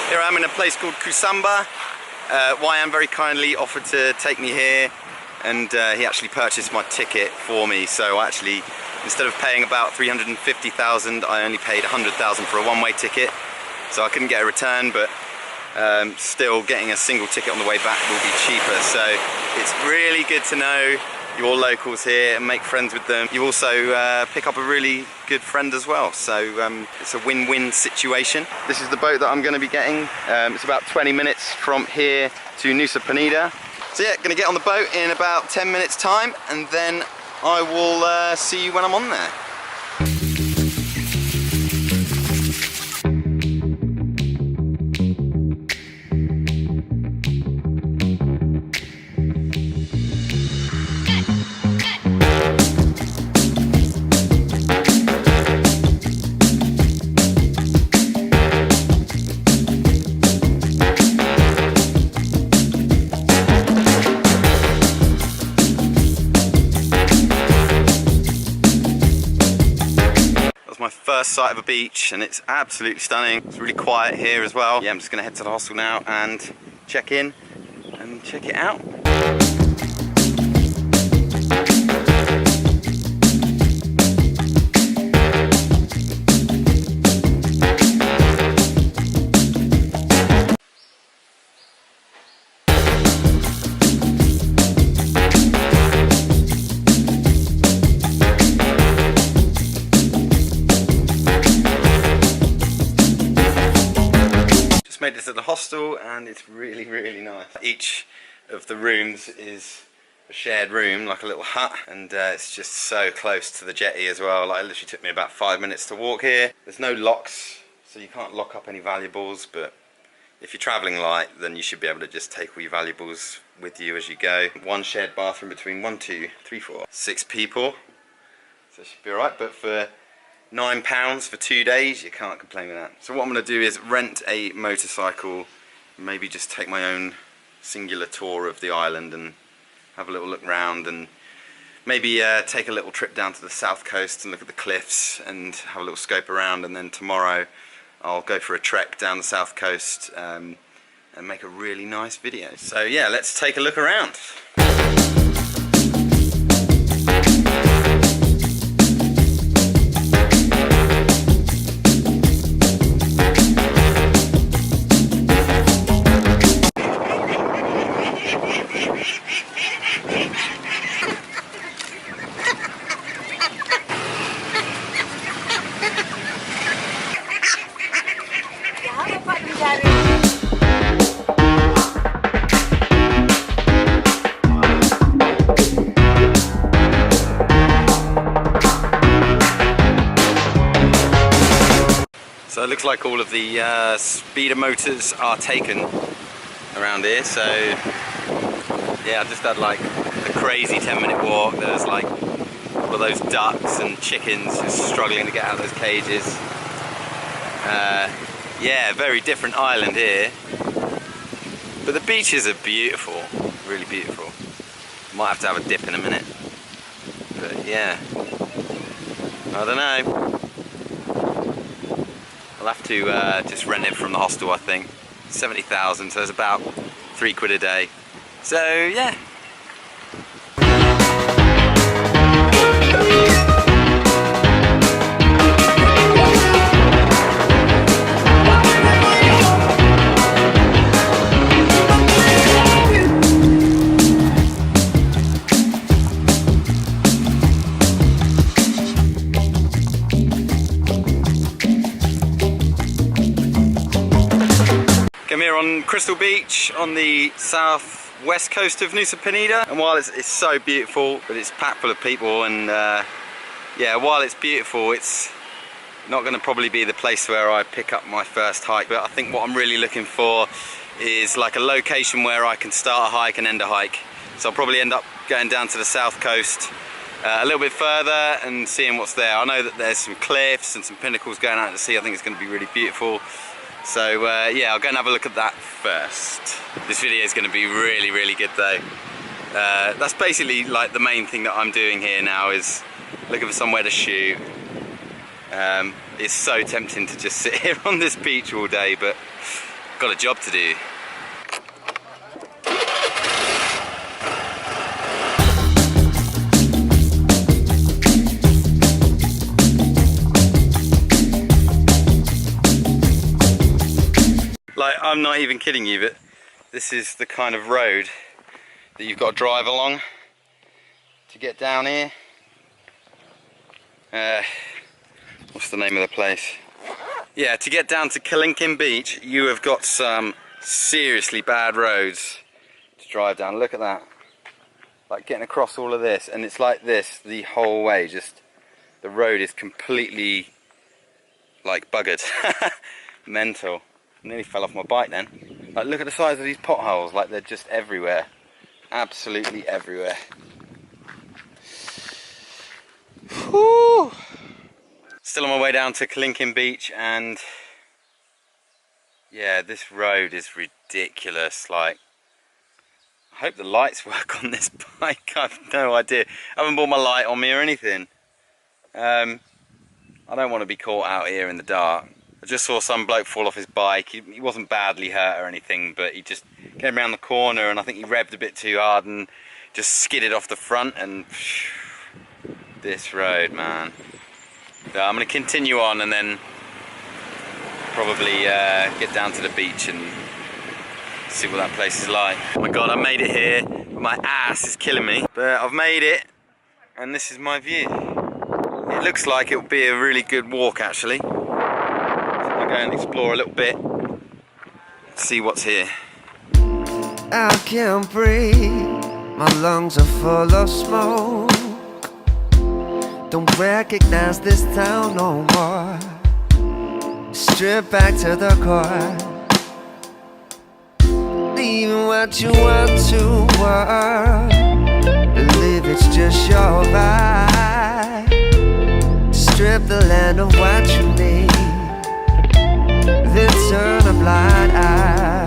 Here I am in a place called Kusamba. YM very kindly offered to take me here, and he actually purchased my ticket for me. So I actually, instead of paying about 350,000, I only paid 100,000 for a one-way ticket. So I couldn't get a return, but still getting a single ticket on the way back will be cheaper. So it's really good to know your locals here and make friends with them. You also pick up a really good friend as well, so it's a win-win situation. This is the boat that I'm going to be getting. It's about 20 minutes from here to Nusa Penida. So yeah, going to get on the boat in about 10 minutes time, and then I will see you when I'm on there. First sight of a beach, and it's absolutely stunning. It's really quiet here as well. Yeah, I'm just gonna head to the hostel now and check in and check it out. Made this at the hostel, and it's really nice. Each of the rooms is a shared room, like a little hut, and it's just so close to the jetty as well. Like, it literally took me about 5 minutes to walk here. There's no locks, so you can't lock up any valuables, but if you're traveling light, then you should be able to just take all your valuables with you as you go. One shared bathroom between 6 people, so it should be alright. But for £9 for 2 days, you can't complain with that. So what I'm going to do is rent a motorcycle, maybe just take my own singular tour of the island and have a little look round, and maybe take a little trip down to the south coast and look at the cliffs and have a little scope around, and then tomorrow I'll go for a trek down the south coast and make a really nice video. So yeah, let's take a look around. So it looks like all of the speeder motors are taken around here. So yeah, I just had like a crazy 10-minute walk. There's like all of those ducks and chickens just struggling to get out of those cages. Yeah, very different island here, but the beaches are beautiful, really beautiful. Might have to have a dip in a minute, but yeah, I don't know. I'll have to just rent it from the hostel, I think. 70,000, so it's about £3 a day. So yeah. I'm here on Crystal Beach on the southwest coast of Nusa Penida, and while it's so beautiful, but it's packed full of people, and yeah, while it's beautiful, it's not going to probably be the place where I pick up my first hike. But I think what I'm really looking for is like a location where I can start a hike and end a hike. So I'll probably end up going down to the south coast a little bit further and seeing what's there. I know that there's some cliffs and some pinnacles going out to sea. I think it's going to be really beautiful. So yeah, I'll go and have a look at that first. This video is going to be really good though. That's basically like the main thing that I'm doing here now, is looking for somewhere to shoot. It's so tempting to just sit here on this beach all day, but got a job to do. Like, I'm not even kidding you, but this is the kind of road that you've got to drive along to get down here. What's the name of the place? Yeah, to get down to Kelingking Beach, you have got some seriously bad roads to drive down. Look at that. Like getting across all of this, and it's like this the whole way. Just the road is completely like buggered. Mental. I nearly fell off my bike then. Like, look at the size of these potholes, like they're just everywhere. Absolutely everywhere. Whew. Still on my way down to Kelingking Beach, and yeah, this road is ridiculous. Like, I hope the lights work on this bike. I've no idea. I haven't brought my light on me or anything. I don't want to be caught out here in the dark. I just saw some bloke fall off his bike. He wasn't badly hurt or anything, but he just came around the corner and I think he revved a bit too hard and just skidded off the front. And this road, man. So I'm going to continue on and then probably get down to the beach and see what that place is like. Oh my god, I made it here, but my ass is killing me. But I've made it, and this is my view. It looks like it'll be a really good walk, actually. Go and explore a little bit, see what's here. I can't breathe, my lungs are full of smoke. Don't recognize this town no more. Strip back to the core. Leaving what you want to work. Believe it's just your vibe. Strip the land of what you need. Then turn a blind eye.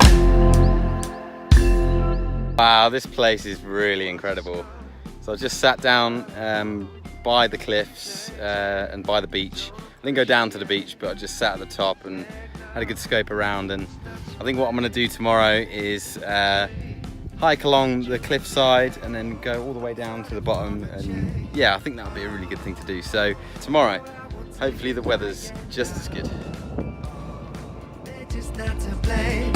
Wow, this place is really incredible. So I just sat down by the cliffs and by the beach. I didn't go down to the beach, but I just sat at the top and had a good scope around. And I think what I'm going to do tomorrow is hike along the cliffside and then go all the way down to the bottom. And yeah, I think that would be a really good thing to do. So tomorrow, hopefully the weather's just as good. Not to blame.